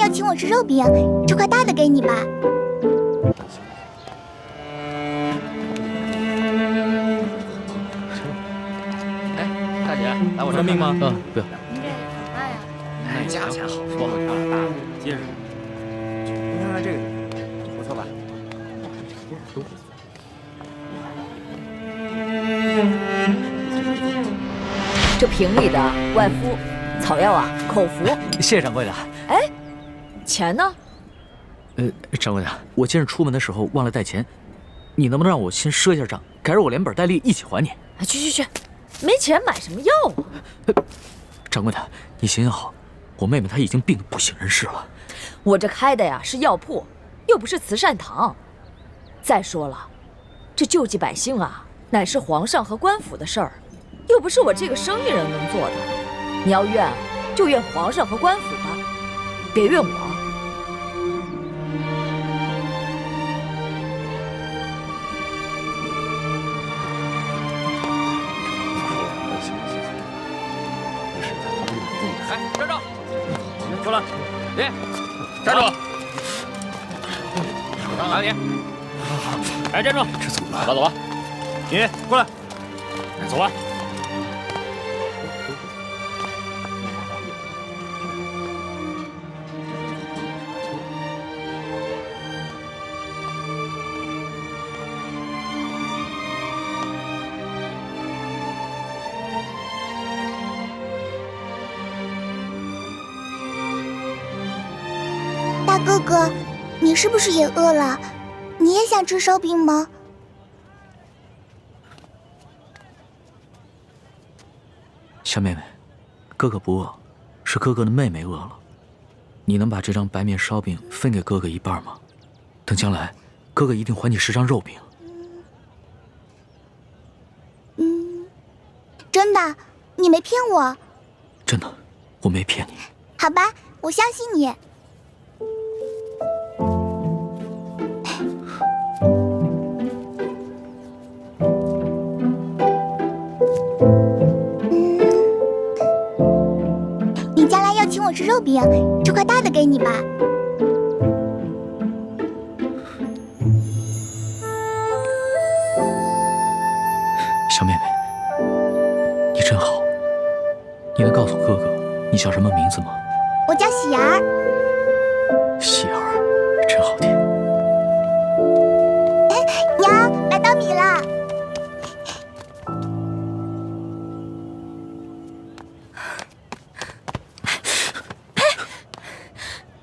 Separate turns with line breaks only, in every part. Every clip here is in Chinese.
要请我吃肉饼，这块大的给你吧。
哎，大姐，来我这命吗？
不要。
您这怎么办呀？
哎，价钱好说，大的，结实。您看看这个，不错吧？
这瓶里的外敷草药啊，口服。
谢谢掌柜的。
哎，钱呢？
掌柜的，我今日出门的时候忘了带钱，你能不能让我先赊一下账，改日我连本带利一起还你？
去，没钱买什么药啊？
掌柜的，你行行好，我妹妹她已经病得不省人事了。
我这开的呀是药铺，又不是慈善堂。再说了，这救济百姓啊，乃是皇上和官府的事儿，又不是我这个生意人能做的。你要怨，就怨皇上和官府吧，别怨我。
哎，站住！住了，你站住！上哪里？哎，站住！这怎么办？走吧，你过来，走吧。
大哥哥，你是不是也饿了？你也想吃烧饼吗？
小妹妹，哥哥不饿，是哥哥的妹妹饿了。你能把这张白面烧饼分给哥哥一半吗？等将来，哥哥一定还你10张肉饼。
真的，你没骗我。
真的，我没骗你。
好吧，我相信你。你将来要请我吃肉饼，这块大的给你吧。
小妹妹，你真好。你能告诉哥哥你叫什么名字吗？
我叫喜儿。
喜儿，真好听。
娘，来当米了。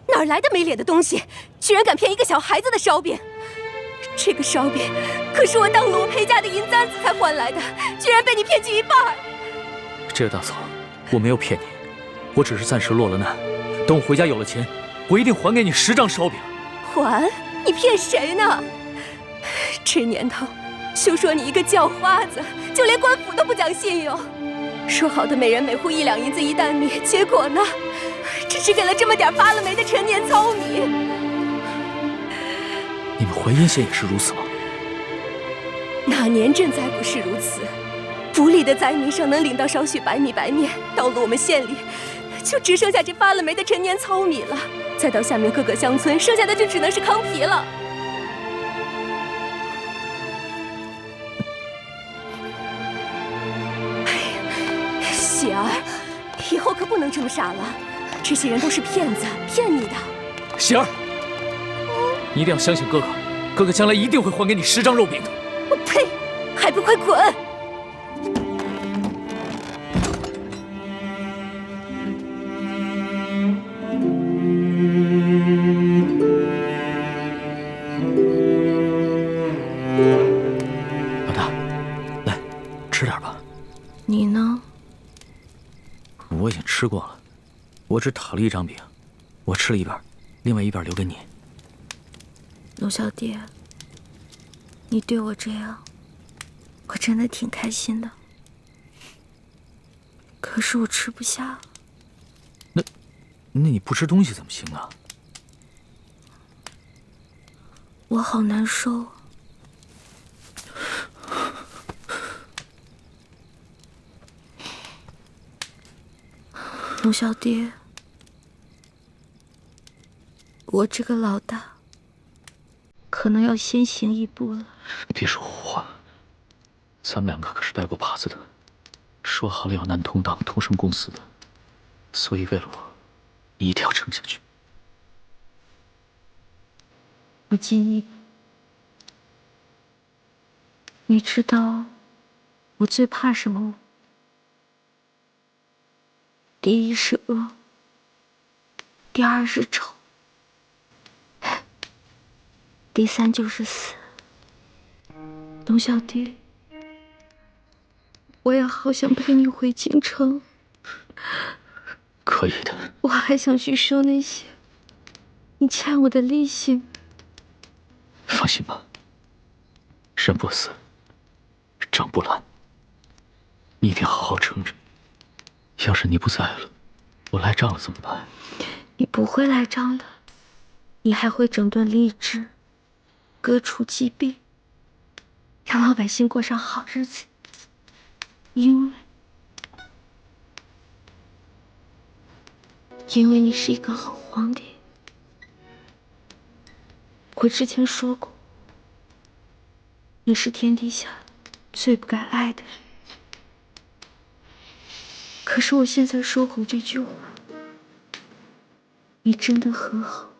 哪儿来的没脸的东西，居然敢骗一个小孩子的烧饼！这个烧饼可是我当罗培家的银簪子才换来的，居然被你骗去一半。
这位大嫂，我没有骗你，我只是暂时落了难。等我回家有了钱，我一定还给你10张烧饼。
还？你骗谁呢？这年头，休说你一个叫花子，就连官府都不讲信用。说好的每人每户1两银子1担米，结果呢？只是给了这么点发了霉的陈年糙米。
你们淮阴县也是如此吗？
哪年赈灾不是如此？府里的灾民上能领到少许白米白面，到了我们县里，就只剩下这发了霉的陈年糙米了。再到下面各个乡村，剩下的就只能是糠皮了。哎呀，喜儿，以后可不能这么傻了。这些人都是骗子，骗你的。
喜儿，你一定要相信哥哥，哥哥将来一定会还给你10张肉饼的。
我呸！还不快滚！
老大，来，吃点吧。
你呢？
我已经吃过了，我只讨了1张饼，我吃了一半，另外一半留给你。
龙小弟，你对我这样，我真的挺开心的。可是我吃不下了。
那你不吃东西怎么行啊？
我好难受。龙小弟，我这个老大可能要先行一步了。
别说胡话，咱们两个可是拜过把子的，说好了要男同党同生共死的，所以为了我，你一定要撑下去。
我尽力。你知道我最怕什么吗？第一是恶，第二是丑，第三就是死。董小弟，我也好想陪你回京城。
可以的。
我还想去收那些你欠我的利息。
放心吧，人不死，账不烂。你一定好好撑着。要是你不在了，我赖账了怎么办？
你不会赖账的，你还会整顿吏治，革除疾病，让老百姓过上好日子。因为你是一个好皇帝。我之前说过，你是天底下最不该爱的人。可是我现在说回这句话，你真的很好。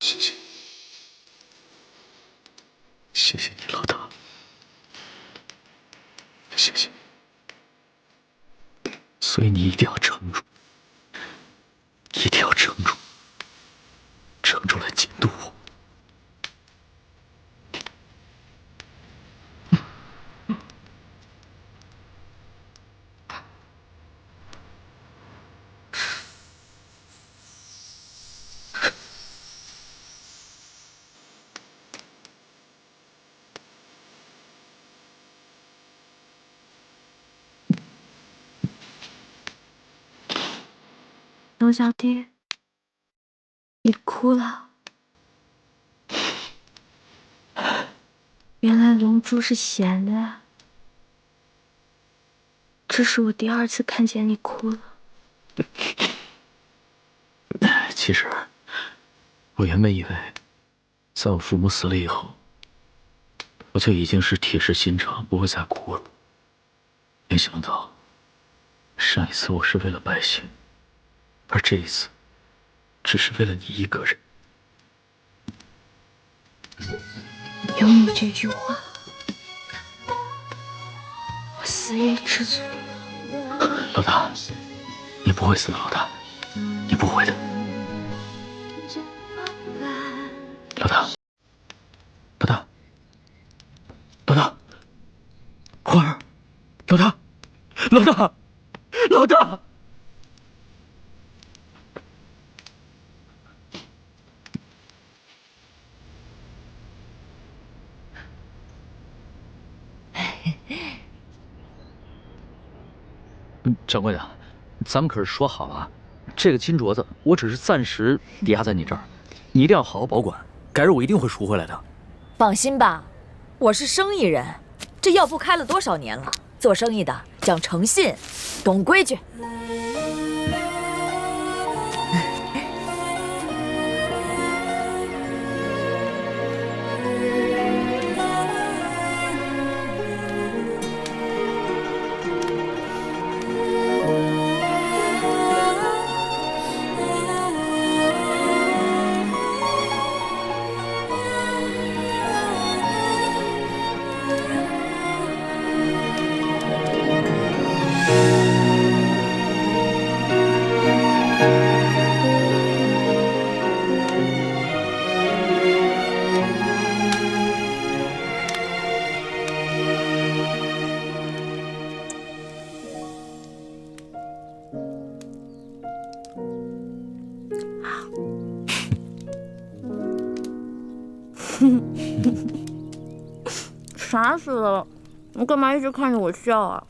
谢谢，谢谢你，老大，谢谢。所以你一定要撑住，一定要撑住，撑住来监督我。
龙小弟，你哭了。原来龙珠是咸的啊！这是我第二次看见你哭了。
其实，我原本以为，在我父母死了以后，我就已经是铁石心肠，不会再哭了。没想到，上一次我是为了百姓，而这一次，只是为了你一个人。
有你这句话，我死也知足。
老大，你不会死的，老大，你不会的。老大，老大，老大，花儿，老大，老大，老大。掌柜的，咱们可是说好了，这个金镯子我只是暂时抵押在你这儿，你一定要好好保管，改日我一定会赎回来的。
放心吧，我是生意人，这药铺开了多少年了，做生意的讲诚信，懂规矩。
傻死了！你干嘛一直看着我笑啊？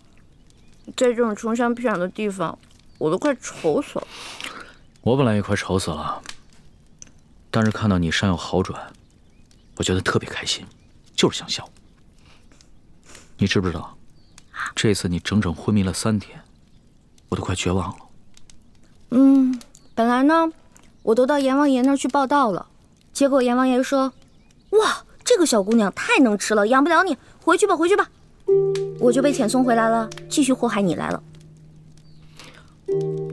在这种穷乡僻壤的地方，我都快愁死了。
我本来也快愁死了，但是看到你伤有好转，我觉得特别开心，就是想笑。你知不知道，这次你整整昏迷了3天，我都快绝望了。
本来呢，我都到阎王爷那儿去报道了，结果阎王爷说：“哇，这个小姑娘太能吃了，养不了你，回去吧，回去吧。”我就被遣送回来了，继续祸害你来了。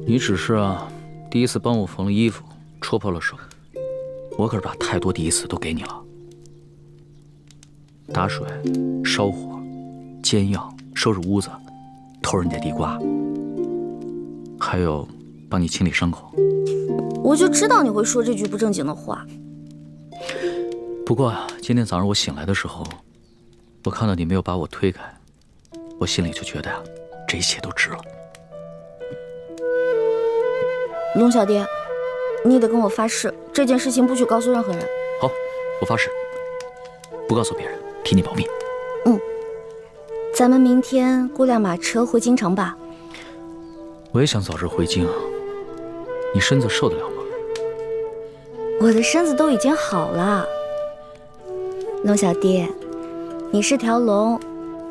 你只是第一次帮我缝了衣服，戳破了手，我可是把太多第一次都给你了。打水、烧火、煎药、收拾屋子、偷人家地瓜，还有帮你清理伤口。
我就知道你会说这句不正经的话。
不过今天早上我醒来的时候，我看到你没有把我推开，我心里就觉得这一切都值了。
龙小爹，你得跟我发誓，这件事情不许告诉任何人。
好，我发誓，不告诉别人，替你保密。
咱们明天雇辆马车回京城吧。
我也想早日回京，你身子受得了吗？
我的身子都已经好了。龙小爹，你是条龙，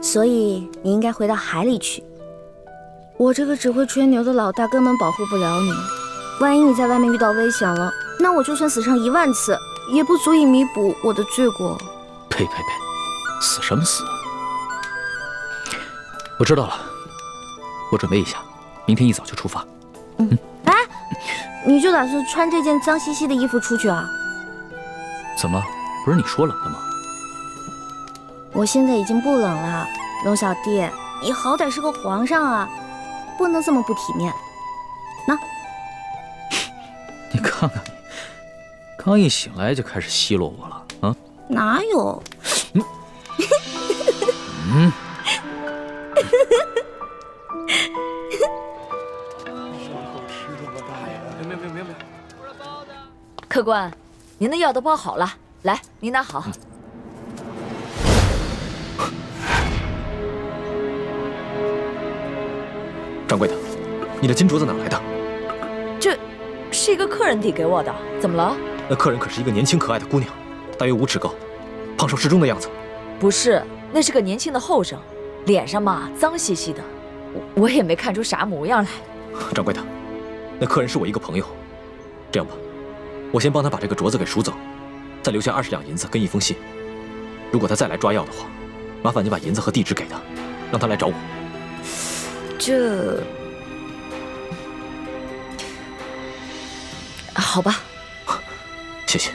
所以你应该回到海里去。我这个只会吹牛的老大根本保护不了你，万一你在外面遇到危险了，那我就算死上1万次，也不足以弥补我的罪过。
呸！死什么死？我知道了，我准备一下，明天一早就出发。
哎，你就打算穿这件脏兮兮的衣服出去啊？
怎么了？不是你说冷的吗？
我现在已经不冷了，龙小弟，你好歹是个皇上啊，不能这么不体面。那，
你看看你，刚一醒来就开始奚落我了啊？
哪有？
客官，您的药都包好了，来，您拿好。
掌柜的，你的金镯子哪来的？
这是一个客人递给我的，怎么了？
那客人可是一个年轻可爱的姑娘，大约5尺高，胖瘦适中的样子。
不是，那是个年轻的后生，脸上嘛脏兮兮的，我也没看出啥模样来。
掌柜的，那客人是我一个朋友，这样吧，我先帮他把这个镯子给赎走，再留下20两银子跟一封信。如果他再来抓药的话，麻烦你把银子和地址给他，让他来找我。
这，好吧。
谢谢。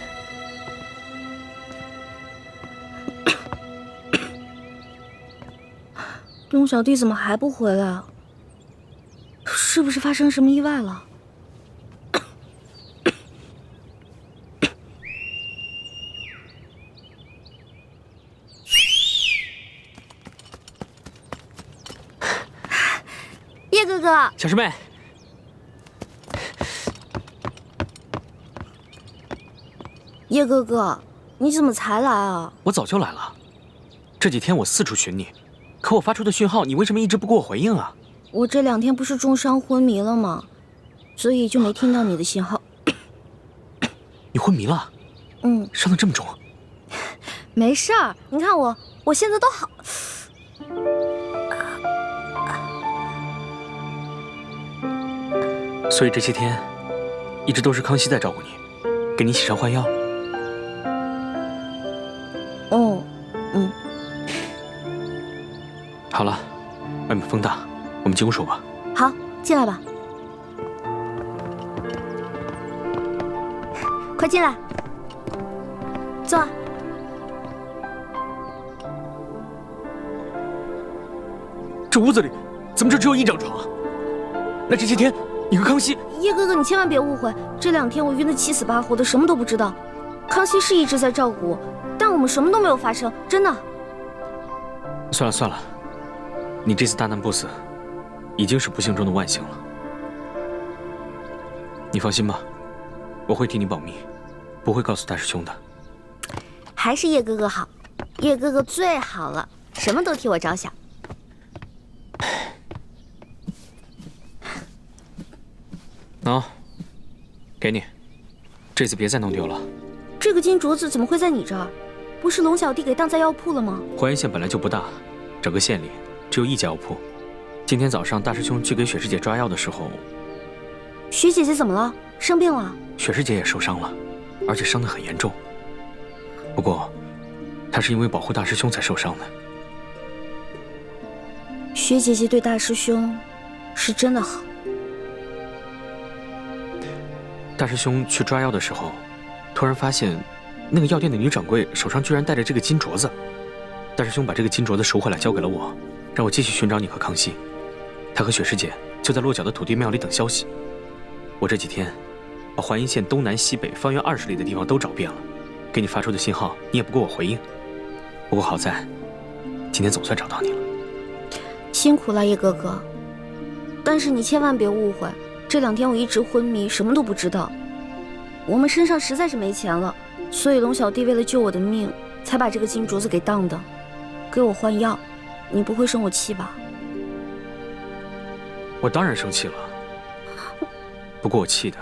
龙小弟怎么还不回来啊？是不是发生什么意外了？叶哥哥，
小师妹，
叶哥哥，你怎么才来啊？
我早就来了，这几天我四处寻你，可我发出的讯号，你为什么一直不给我回应啊？
我这2天不是重伤昏迷了吗？所以就没听到你的信号。
你昏迷了？伤得这么重？
没事儿，你看我现在都好。
所以这些天，一直都是康熙在照顾你，给你洗伤换药。好了，外面风大，我们进屋说吧。
好，进来吧。快进来，坐。
这屋子里怎么就只有1张床啊？那这些天你和康熙……
叶哥哥，你千万别误会，这2天我晕得7死8活的，什么都不知道。康熙是一直在照顾我，但我们什么都没有发生，真的。
算了，你这次大难不死，已经是不幸中的万幸了。你放心吧，我会替你保密，不会告诉大师兄的。
还是叶哥哥好，叶哥哥最好了，什么都替我着想。
给你，这次别再弄丢了。
这个金镯子怎么会在你这儿？不是龙小弟给当在药铺了吗？
淮安县本来就不大，整个县里只有1家药铺，今天早上大师兄去给雪师姐抓药的时候，
雪姐姐怎么了？生病了？
雪师姐也受伤了，而且伤得很严重。不过，她是因为保护大师兄才受伤的。
雪姐姐对大师兄是真的好。
大师兄去抓药的时候，突然发现那个药店的女掌柜手上居然戴着这个金镯子。大师兄把这个金镯子赎回来交给了我，让我继续寻找你和康熙。他和雪师姐就在落脚的土地庙里等消息。我这几天把淮阴县东南西北方圆20里的地方都找遍了，给你发出的信号你也不给我回应。不过好在今天总算找到你了。
辛苦了叶哥哥，但是你千万别误会，这2天我一直昏迷，什么都不知道。我们身上实在是没钱了，所以龙小弟为了救我的命，才把这个金镯子给当的，给我换药。你不会生我气吧？
我当然生气了，不过我气的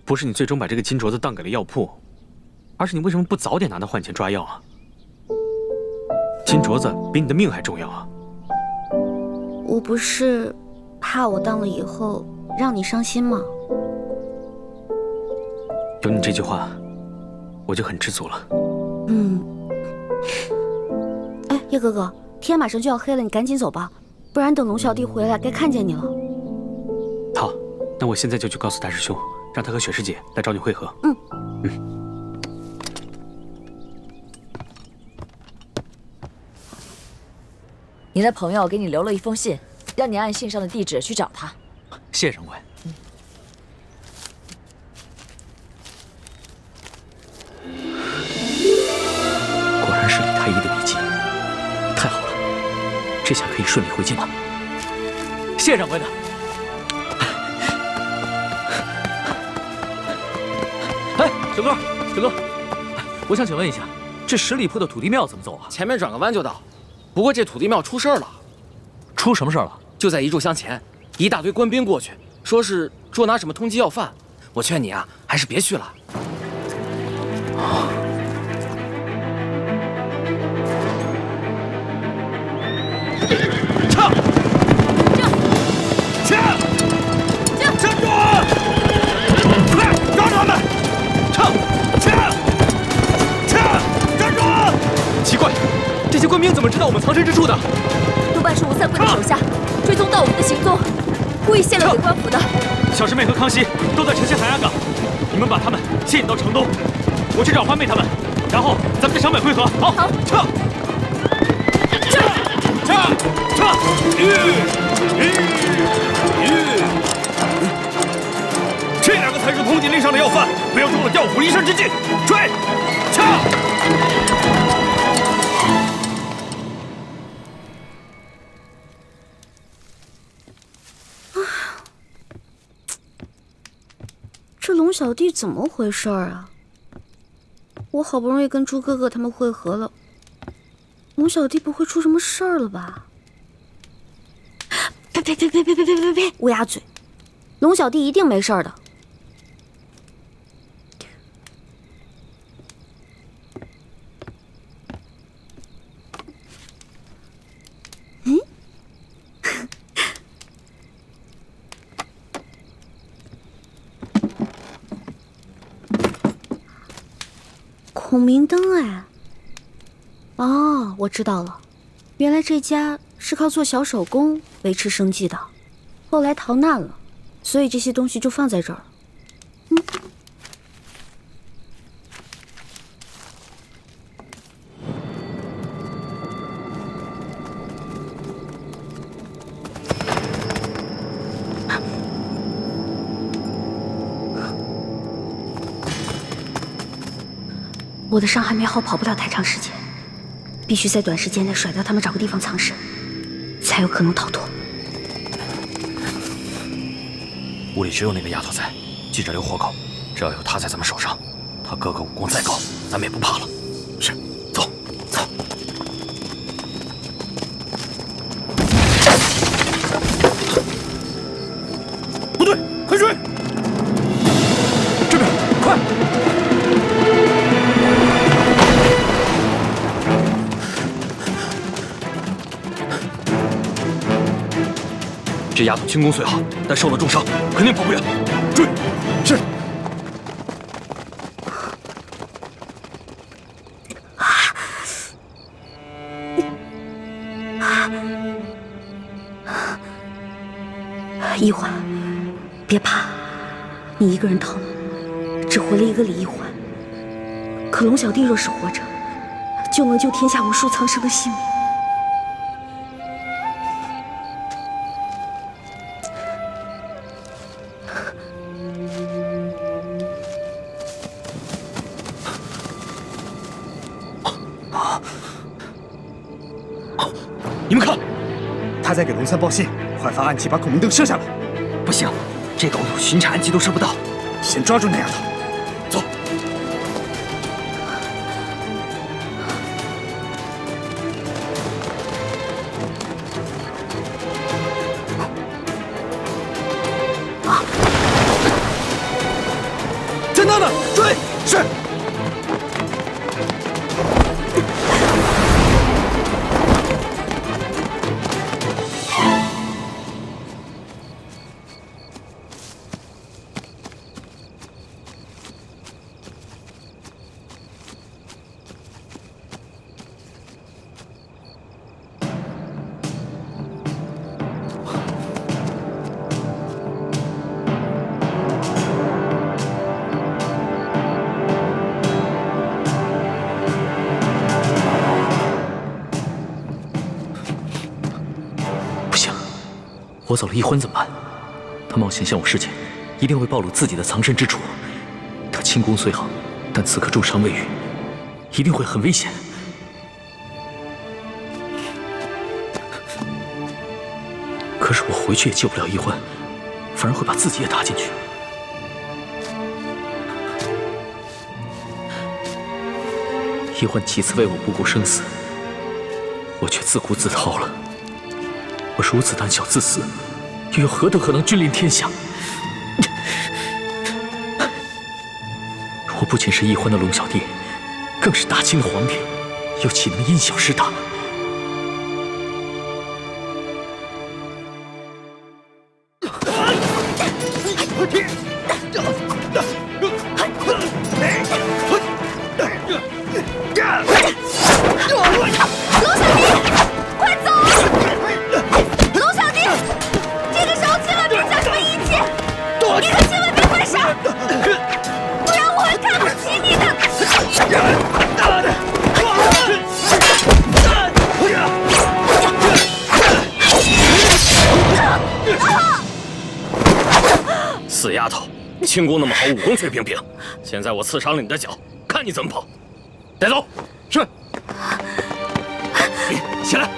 不是你最终把这个金镯子当给了药铺，而是你为什么不早点拿它换钱抓药啊？金镯子比你的命还重要啊！
我不是怕我当了以后让你伤心吗？
有你这句话，我就很知足了。
哎，叶哥哥，天马上就要黑了，你赶紧走吧，不然等龙小弟回来该看见你了。
好，那我现在就去告诉大师兄，让他和雪师姐来找你会合。
你的朋友给你留了一封信，让你按信上的地址去找他。
谢谢掌柜。果然是李太医的笔迹，太好了，这下可以顺利回京了。谢谢掌柜的。哎，小哥，我想请问一下，这10里铺的土地庙怎么走啊？
前面转个弯就到。不过这土地庙出事儿了。
出什么事儿了？
就在1炷香前，一大堆官兵过去，说是捉拿什么通缉要犯。我劝你啊，还是别去了。
撤！站住！快抓住他们！站住！
奇怪，这些官兵怎么知道我们藏身之处的？
多半是吴三桂的手下追踪到我们的行踪，故意泄露给官府的。
小师妹和康熙都在城西海岸岗，你们把他们牵引到城东，我去找欢妹他们，然后咱们在城北会合。好，撤！这2个才是通缉令上的要犯，不要中了调虎离山之计。追！撤！
这龙小弟怎么回事啊？我好不容易跟猪哥哥他们会合了，龙小弟不会出什么事儿了吧？呸！乌鸦嘴！龙小弟一定没事儿的。孔明灯哎！哦，我知道了，原来这家是靠做小手工维持生计的，后来逃难了，所以这些东西就放在这儿。我的伤还没好，跑不了太长时间，必须在短时间内甩掉他们，找个地方藏身，才有可能逃脱。
屋里只有那个丫头在，记着留活口，只要有她在咱们手上，他哥哥武功再高，咱们也不怕了。是，走。不对，快追！这边，快！这丫头轻功虽好，但受了重伤，肯定跑不远。追！是。
一环，别怕，你一个人逃了，只活了一个李一环。可龙小弟若是活着，就能救天下无数苍生的性命。
你们看，
他在给龙三报信，快发暗器把孔明灯射下来！
不行，这狗头巡查暗器都射不到，
先抓住那丫头。
走。
在那呢，追！是。
我走了，一欢怎么办？他冒险向我示剑，一定会暴露自己的藏身之处。他轻功虽好，但此刻重伤未愈，一定会很危险。可是我回去也救不了一欢，反而会把自己也搭进去。一欢几次为我不顾生死，我却自顾自逃了。我如此胆小自私，又有何德何能君临天下？我不仅是一欢的龙小弟，更是大清的皇帝，又岂能因小失大？
死丫头，轻功那么好，武功却平平。现在我刺伤了你的脚，看你怎么跑！带走。是。起来。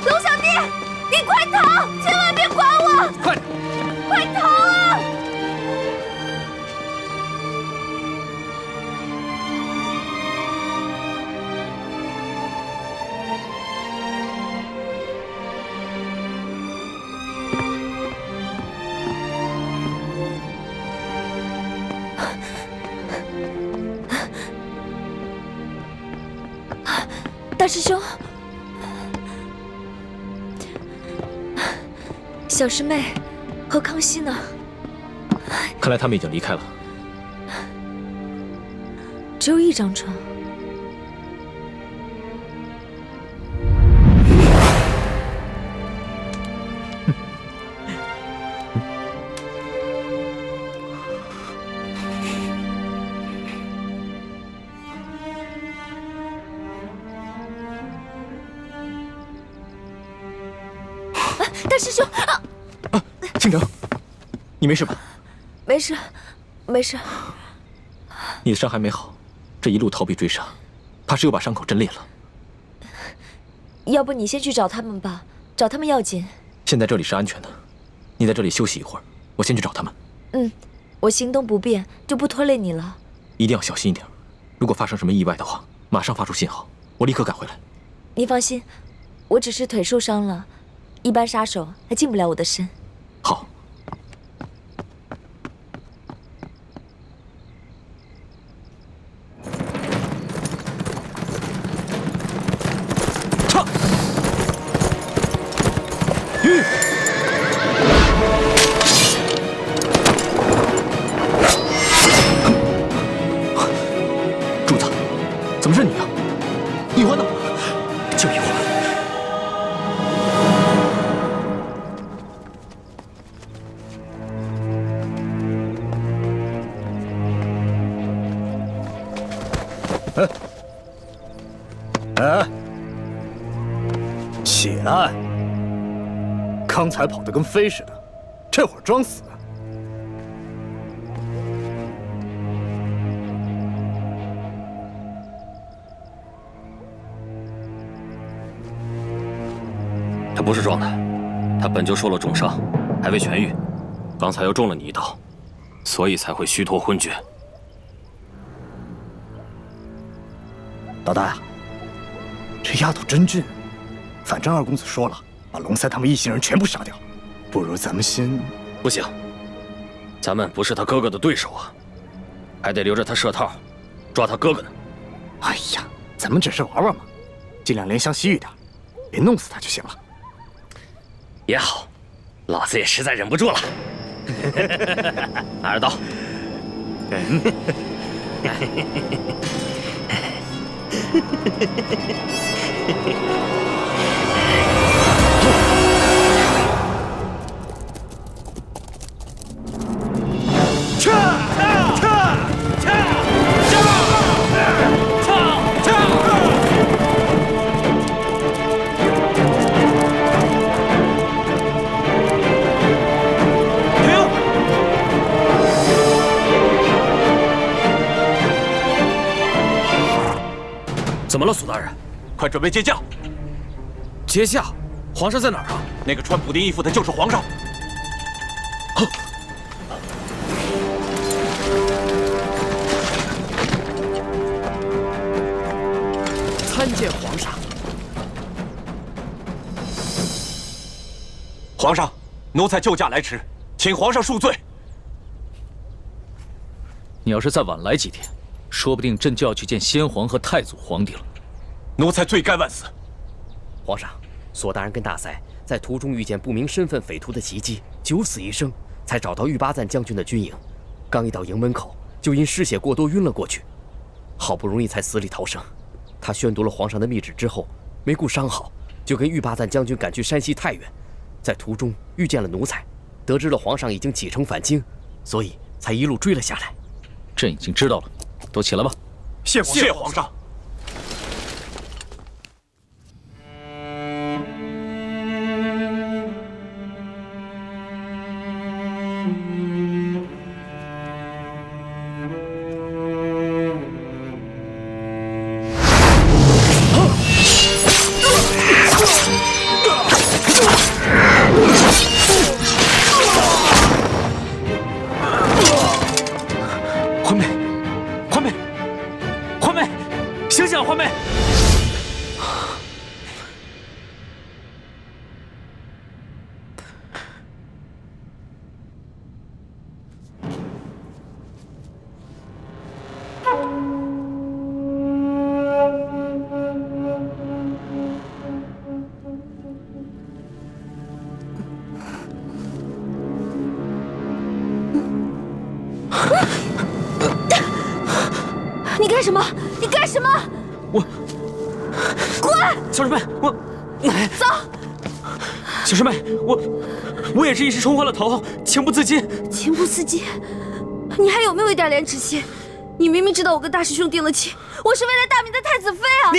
龙小弟，你快逃！千万别管我！
快
逃啊！
大师兄，小师妹和康熙呢？
看来他们已经离开了。
只有一张床。大师兄，
倾城，你没事吧？
没事，没事。
你的伤还没好，这一路逃避追杀，怕是又把伤口震裂了。
要不你先去找他们吧，找他们要紧。
现在这里是安全的，你在这里休息一会儿，我先去找他们。
嗯，我行动不便，就不拖累你了。
一定要小心一点，如果发生什么意外的话，马上发出信号，我立刻赶回来。
你放心，我只是腿受伤了。一般杀手还近不了我的身。
好。唱。
刚才跑得跟飞似的，这会儿装死。
他不是装的，他本就受了重伤，还未痊愈，刚才又中了你一刀，所以才会虚脱昏厥。
老大呀，这丫头真俊，反正二公子说了，把龙三他们一行人全部杀掉，不如咱们先……
不行，咱们不是他哥哥的对手啊，还得留着他设套，抓他哥哥呢。
哎呀，咱们只是玩玩嘛，尽量怜香惜玉点，别弄死他就行了。
也好，老子也实在忍不住了。拿着刀。怎么了，苏大人？
快准备接驾！
接驾？皇上在哪儿啊？
那个穿补丁衣服的就是皇上。
参见皇上。
皇上，奴才救驾来迟，请皇上恕罪。
你要是再晚来几天，说不定朕就要去见先皇和太祖皇帝了。
奴才罪该万死。
皇上，索大人跟大塞在途中遇见不明身份匪徒的袭击，九死一生，才找到玉巴赞将军的军营。刚一到营门口，就因失血过多晕了过去，好不容易才死里逃生。他宣读了皇上的密旨之后，没顾伤好，就跟玉巴赞将军赶去山西太原，在途中遇见了奴才，得知了皇上已经启程返京，所以才一路追了下来。
朕已经知道了，都起来吧。
谢皇上。
你干什么？你干什么？
我
滚！
小师妹，我
走。
小师妹，我也是一时冲昏了头，情不自禁。
情不自禁？你还有没有一点廉耻心？你明明知道我跟大师兄定了亲，我是为了大明的太子妃啊！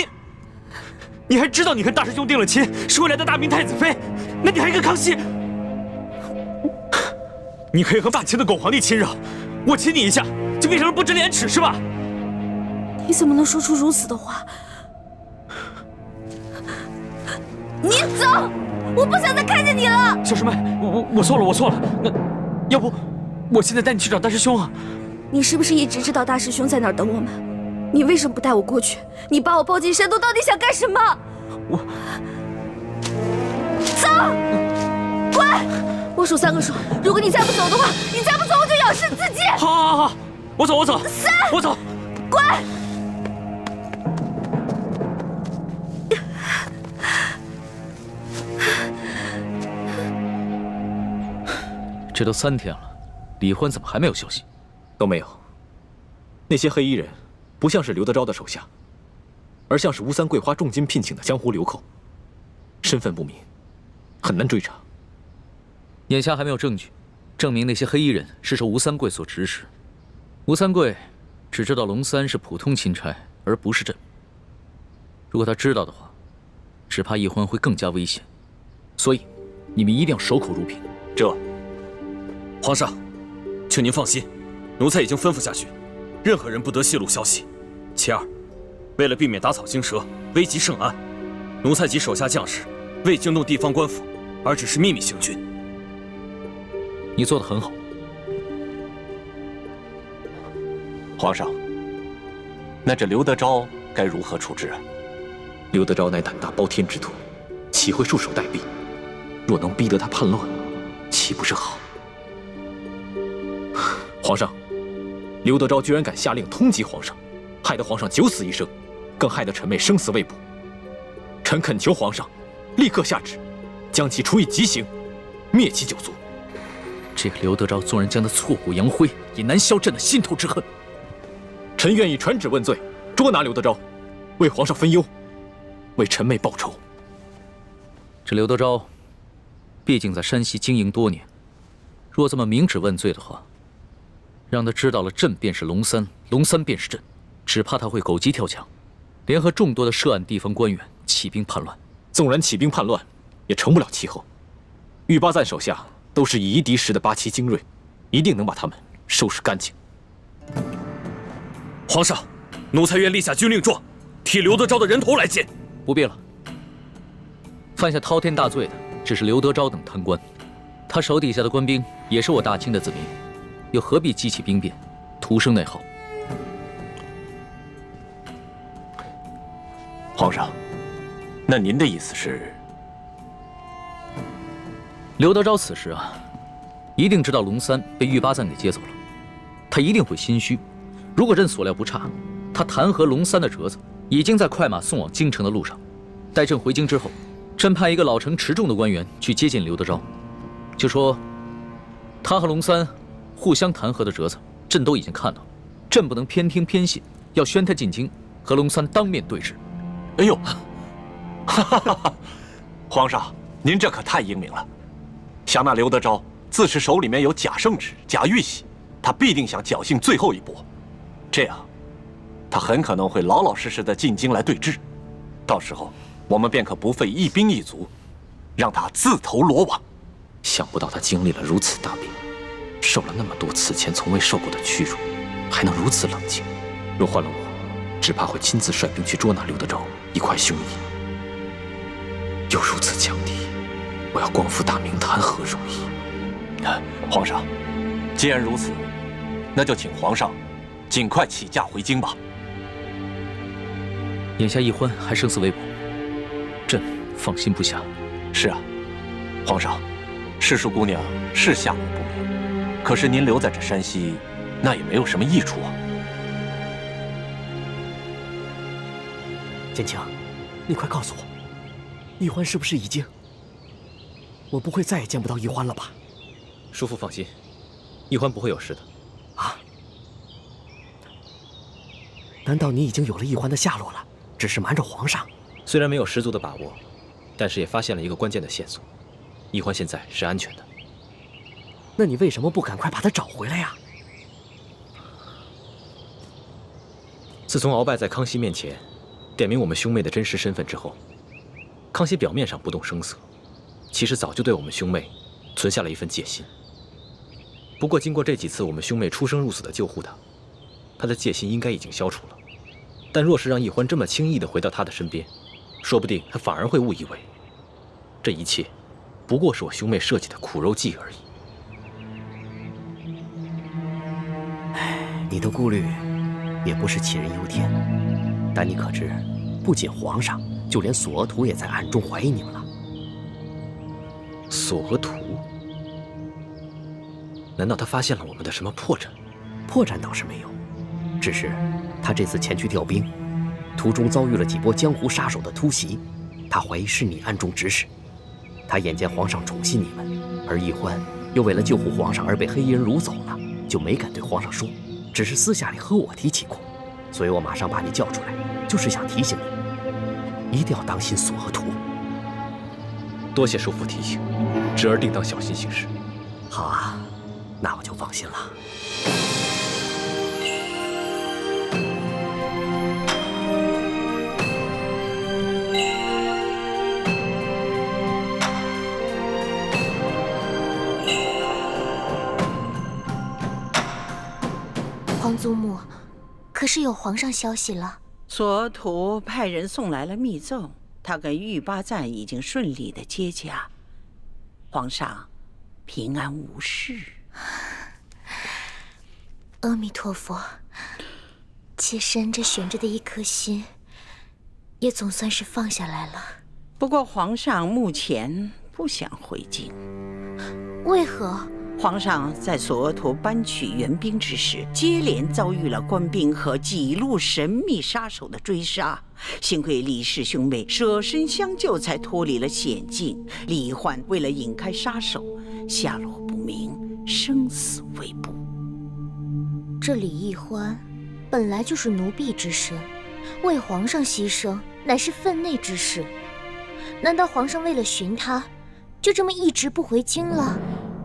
你还知道你跟大师兄定了亲，是为了大明太子妃？那你还跟康熙？你可以和大清的狗皇帝亲热，我亲你一下，就变成了不知廉耻是吧？
你怎么能说出如此的话？你走！我不想再看见你了。
小师妹，我错了，我错了。那要不我现在带你去找大师兄啊？
你是不是一直知道大师兄在哪儿等我们？你为什么不带我过去？你把我抱进山洞，到底想干什么？走！滚！我数3个数，如果你再不走的话，你再不走我就咬死自己。
好，我走，3，我走。
滚！
这都3天了，李欢怎么还没有消息？
都没有。那些黑衣人不像是刘德昭的手下，而像是吴三桂花重金聘请的江湖流寇，身份不明，很难追查。
眼下还没有证据证明那些黑衣人是受吴三桂所指使。吴三桂只知道龙三是普通钦差，而不是朕。如果他知道的话，只怕易欢会更加危险。所以，你们一定要守口如瓶。
皇上，请您放心，奴才已经吩咐下去，任何人不得泄露消息。其二，为了避免打草惊蛇、危及圣安，奴才及手下将士未惊动地方官府，而只是秘密行军。
你做得很好。
皇上，那这刘德昭该如何处置啊？
刘德昭乃胆大包天之徒，岂会束手待毙？若能逼得他叛乱，岂不是好？皇上，刘德昭居然敢下令通缉皇上，害得皇上九死一生，更害得臣妹生死未卜。臣恳求皇上立刻下旨，将其处以极刑，灭其九族。
这个刘德昭纵然将他挫骨扬灰，也难消朕的心头之恨。
臣愿意传旨问罪，捉拿刘德昭，为皇上分忧，为臣妹报仇。
这刘德昭，毕竟在山西经营多年，若这么明旨问罪的话，让他知道了朕便是龙三，龙三便是朕，只怕他会狗急跳墙，联合众多的涉案地方官员起兵叛乱。
纵然起兵叛乱，也成不了气候。玉八赞手下都是以夷敌实的八旗精锐，一定能把他们收拾干净。皇上，奴才愿立下军令状，替刘德昭的人头来见。
不必了。犯下滔天大罪的只是刘德昭等贪官，他手底下的官兵也是我大清的子民，又何必激起兵变，徒生内耗？
皇上，那您的意思是？
刘德昭此时啊，一定知道龙三被玉八赞给接走了，他一定会心虚。如果朕所料不差，他弹劾龙三的折子已经在快马送往京城的路上。待朕回京之后，朕派一个老成持重的官员去接见刘德昭，就说他和龙三互相弹劾的折子，朕都已经看到了，朕不能偏听偏信，要宣他进京，和龙三当面对质。
哎呦，哈哈哈！皇上，您这可太英明了。想那刘德昭自是手里面有假圣旨、假玉玺，他必定想侥幸最后一搏。这样，他很可能会老老实实的进京来对质，到时候我们便可不费一兵一卒，让他自投罗网。
想不到他经历了如此大病，受了那么多此前从未受过的屈辱，还能如此冷静。若换了我，只怕会亲自率兵去捉拿刘德昭，一块凶夷。又如此强敌，我要光复大明谈何容易？
皇上，既然如此，那就请皇上尽快起驾回京吧。
眼下一欢还生死未卜，朕放心不下。
是啊，皇上，世淑姑娘是下落不明，可是您留在这山西，那也没有什么益处啊。
建清，你快告诉我，玉欢是不是已经……我不会再也见不到玉欢了吧？
叔父放心，玉欢不会有事的。
啊？难道你已经有了玉欢的下落了？只是瞒着皇上？
虽然没有十足的把握，但是也发现了一个关键的线索。玉欢现在是安全的。
那你为什么不赶快把他找回来呀？
自从鳌拜在康熙面前点明我们兄妹的真实身份之后，康熙表面上不动声色，其实早就对我们兄妹存下了一份戒心。不过经过这几次我们兄妹出生入死的救护他的戒心应该已经消除了。但若是让易欢这么轻易地回到他的身边，说不定他反而会误以为这一切不过是我兄妹设计的苦肉计而已。
你的顾虑也不是杞人忧天，但你可知，不仅皇上，就连索额图也在暗中怀疑你们了。
索额图？难道他发现了我们的什么破绽？
破绽倒是没有，只是他这次前去调兵，途中遭遇了几波江湖杀手的突袭，他怀疑是你暗中指使。他眼见皇上宠信你们，而易欢又为了救护皇上而被黑衣人掳走了，就没敢对皇上说，只是私下里和我提起过。所以我马上把你叫出来，就是想提醒你，一定要当心索额图。
多谢叔父提醒，侄儿定当小心行事。
好啊，那我就放心了。
皇祖母，可是有皇上消息了。
索图派人送来了密奏，他跟玉巴赞已经顺利的接驾，皇上平安无事。
阿弥陀佛，妾身这悬着的一颗心，也总算是放下来了。
不过皇上目前不想回京。
为何？
皇上在索额图搬取援兵之时，接连遭遇了官兵和几路神秘杀手的追杀，幸亏李氏兄妹舍身相救，才脱离了险境。李焕为了引开杀手，下落不明，生死未卜。
这李易欢本来就是奴婢之身，为皇上牺牲乃是分内之事。难道皇上为了寻他，就这么一直不回京了？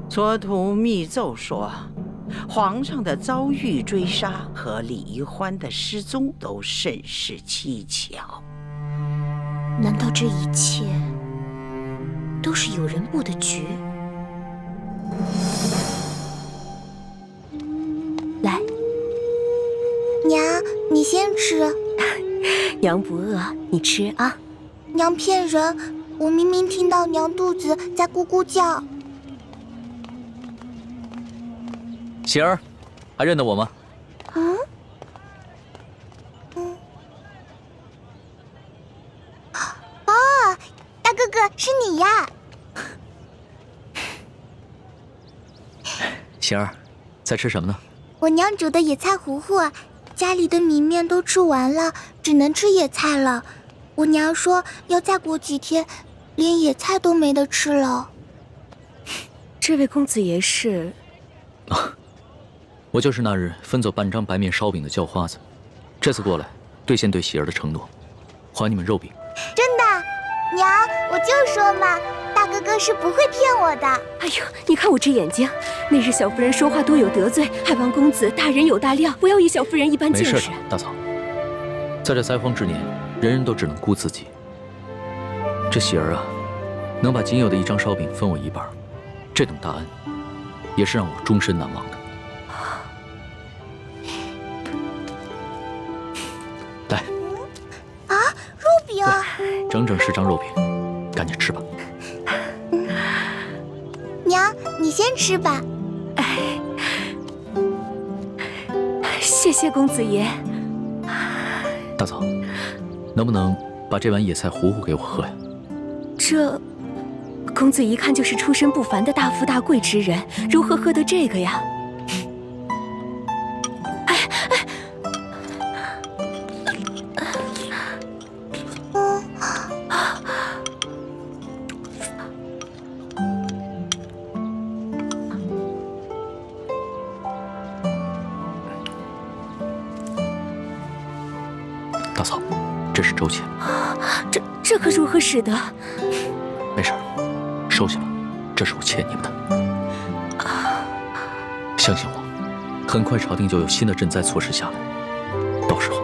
索图密奏说，皇上的遭遇追杀和李易欢的失踪都甚是蹊跷。
难道这一切都是有人布的局？来，娘，你先吃。
娘不饿，你吃啊。
娘骗人，我明明听到娘肚子在咕咕叫。
喜儿，还认得我吗？
哦，大哥哥，是你呀！
喜儿，在吃什么呢？
我娘煮的野菜糊糊，家里的米面都吃完了，只能吃野菜了。我娘说要再过几天，连野菜都没得吃了。
这位公子爷是？
我就是那日分走半张白面烧饼的叫花子，这次过来兑现对喜儿的承诺，还你们肉饼。
真的，娘，我就说嘛，大哥哥是不会骗我的。
哎呦，你看我这眼睛，那日小夫人说话多有得罪，还望公子大人有大量，不要以小夫人一般见识。
没事的，大嫂，在这灾荒之年，人人都只能顾自己。这喜儿啊，能把仅有的一张烧饼分我一半，这等大恩，也是让我终身难忘的。来，
啊，肉饼，
整整10张肉饼，赶紧吃吧。
娘，你先吃吧。
谢谢公子爷。
大嫂，能不能把这碗野菜糊糊给我喝呀？
这公子一看就是出身不凡的大富大贵之人，如何喝得这个呀？
大嫂，这是周钱。
这可如何使得？
没事，收下吧，这是我欠你们的。相信我，很快朝廷就有新的赈灾措施下来，到时候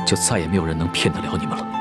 就再也没有人能骗得了你们了。